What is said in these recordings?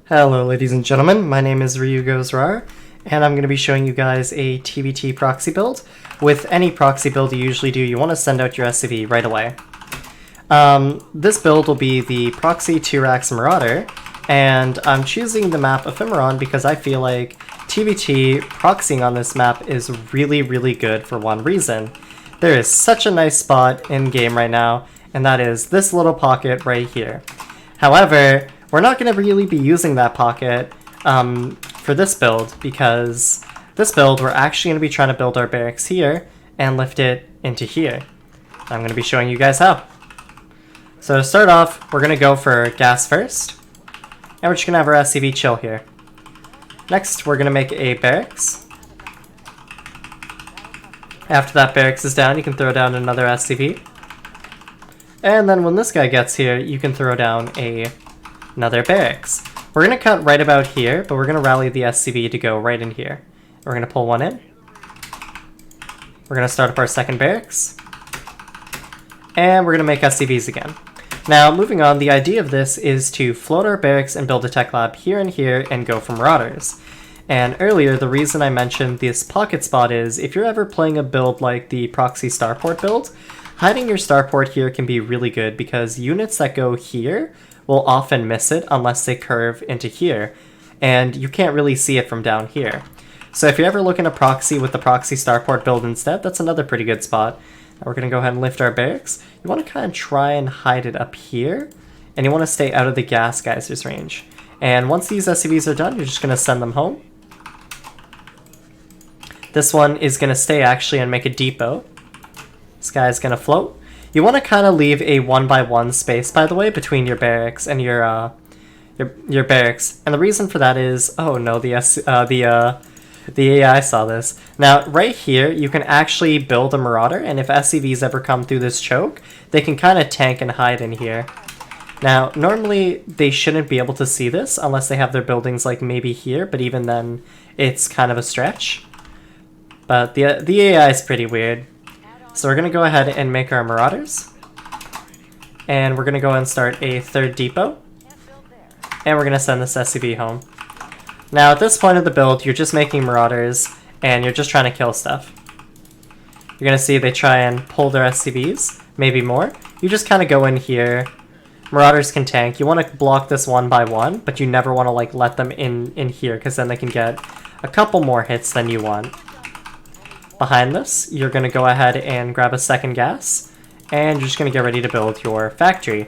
Hello ladies and gentlemen, my name is Ryugozrar, and I'm going to be showing you guys a TvT proxy build. With any proxy build you usually do, you want to send out your SCV right away. This build will be the Proxy T-Rex Marauder, and I'm choosing the map Ephemeron because I feel like TvT proxying on this map is really good for one reason. There is such a nice spot in game right now, and that is this little pocket right here. However, we're not going to really be using that pocket for this build, because this build we're actually going to be trying to build our barracks here and lift it into here. I'm going to be showing you guys how. So to start off, we're going to go for gas first, and we're just going to have our SCV chill here. Next, we're going to make a barracks. After that barracks is down, you can throw down another SCV. And then when this guy gets here, you can throw down another barracks. We're going to cut right about here, but we're going to rally the SCV to go right in here. We're going to pull one in. We're going to start up our second barracks. And we're going to make SCVs again. Now, moving on, the idea of this is to float our barracks and build a tech lab here and here and go for Marauders. And earlier, the reason I mentioned this pocket spot is if you're ever playing a build like the Proxy Starport build, hiding your starport here can be really good because units that go here will often miss it unless they curve into here, and you can't really see it from down here. So if you're ever looking to proxy with the Proxy Starport build instead, that's another pretty good spot. Now we're going to go ahead and lift our barracks. You want to kind of try and hide it up here, and you want to stay out of the gas geysers range. And once these SCVs are done, you're just going to send them home. This one is going to stay actually and make a depot. This guy is going to float. You want to kind of leave a 1x1 space, by the way, between your barracks and your barracks. And the reason for that is, oh no, the AI saw this. Now, right here, you can actually build a Marauder, and if SCVs ever come through this choke, they can kind of tank and hide in here. Now, normally, they shouldn't be able to see this unless they have their buildings like maybe here, but even then, it's kind of a stretch. But the AI is pretty weird. So we're going to go ahead and make our Marauders. And we're going to go and start a third depot. And we're going to send this SCV home. Now at this point of the build, you're just making Marauders, and you're just trying to kill stuff. You're going to see they try and pull their SCVs, maybe more. You just kind of go in here. Marauders can tank. You want to block this 1x1, but you never want to like let them in here, because then they can get a couple more hits than you want. Behind this, you're going to go ahead and grab a second gas, and you're just going to get ready to build your factory.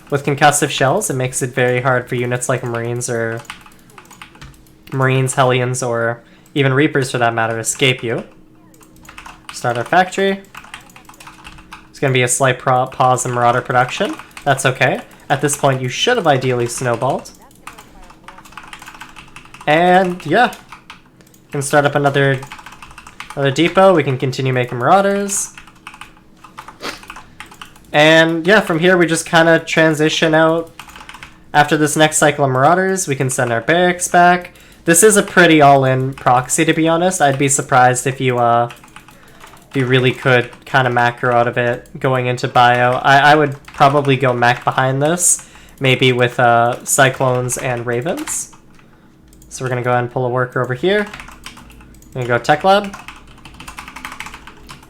With concussive shells, it makes it very hard for units like Marines, Hellions, or even Reapers for that matter, to escape you. Start our factory. There's going to be a slight pause in Marauder production. That's okay. At this point, you should have ideally snowballed. And yeah, you can start up another depot. We can continue making Marauders. And yeah, from here we just kind of transition out. After this next cycle of Marauders, we can send our barracks back. This is a pretty all-in proxy, to be honest. I'd be surprised if you really could kind of macro out of it going into bio. I would probably go mech behind this, maybe with Cyclones and Ravens. So we're going to go ahead and pull a worker over here. We're going to go Tech Lab.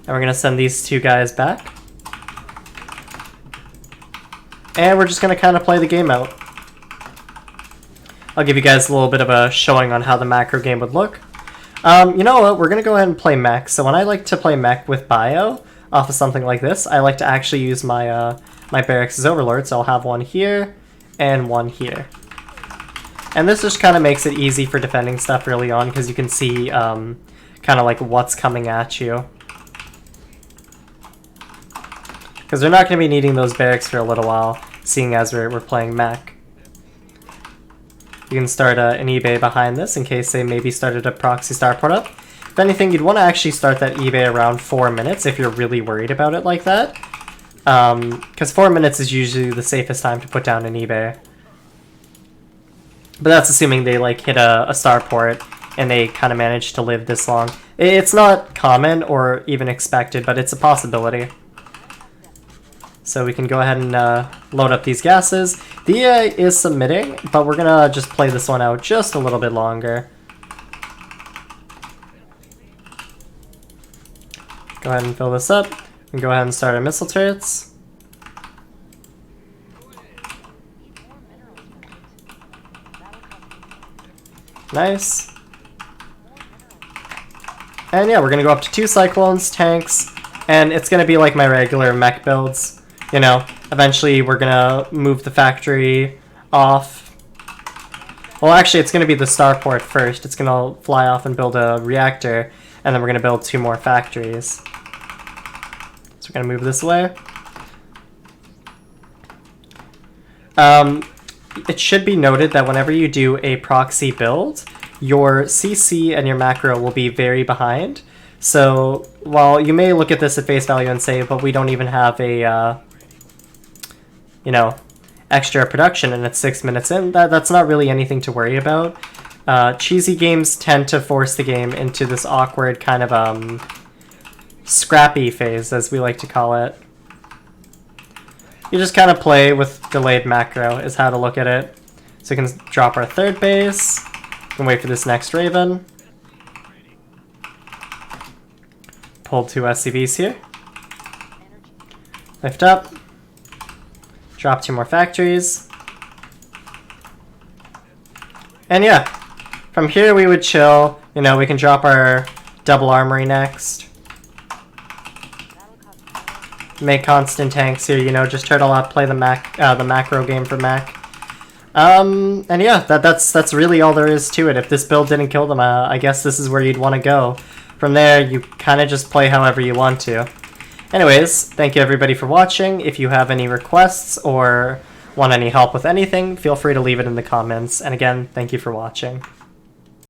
And we're going to send these two guys back. And we're just going to kind of play the game out. I'll give you guys a little bit of a showing on how the macro game would look. You know what? We're going to go ahead and play mech. So when I like to play mech with bio, off of something like this, I like to actually use my my barracks as overlord. So I'll have one here and one here. And this just kind of makes it easy for defending stuff early on, because you can see kind of like what's coming at you. Because they're not going to be needing those barracks for a little while, seeing as we're playing mech. You can start an eBay behind this in case they maybe started a Proxy Starport up. If anything, you'd want to actually start that eBay around 4 minutes if you're really worried about it like that. Because 4 minutes is usually the safest time to put down an eBay. But that's assuming they like hit a starport and they kind of manage to live this long. It's not common or even expected, but it's a possibility. So we can go ahead and load up these gases. The VA is submitting, but we're gonna just play this one out just a little bit longer. Go ahead and fill this up, and go ahead and start our missile turrets. Nice. And yeah, we're gonna go up to 2 Cyclones, tanks, and it's gonna be like my regular mech builds. You know, eventually we're gonna move the factory off. Well, actually, it's gonna be the starport first. It's gonna fly off and build a reactor, and then we're gonna build 2 more factories. So we're gonna move this away. It should be noted that whenever you do a proxy build, your CC and your macro will be very behind. So while you may look at this at face value and say, but we don't even have a, you know, extra production and it's 6 minutes in, that's not really anything to worry about. Cheesy games tend to force the game into this awkward kind of scrappy phase, as we like to call it. You just kind of play with delayed macro is how to look at it. So we can drop our 3rd base, we can wait for this next Raven. Pull 2 SCVs here. Lift up. Drop 2 more factories. And yeah, from here we would chill. You know, we can drop our double armory next. Make constant tanks here, you know, just turtle up, play the macro game for Mac. And yeah, that's really all there is to it. If this build didn't kill them, I guess this is where you'd want to go. From there, you kind of just play however you want to. Anyways, thank you everybody for watching. If you have any requests or want any help with anything, feel free to leave it in the comments. And again, thank you for watching.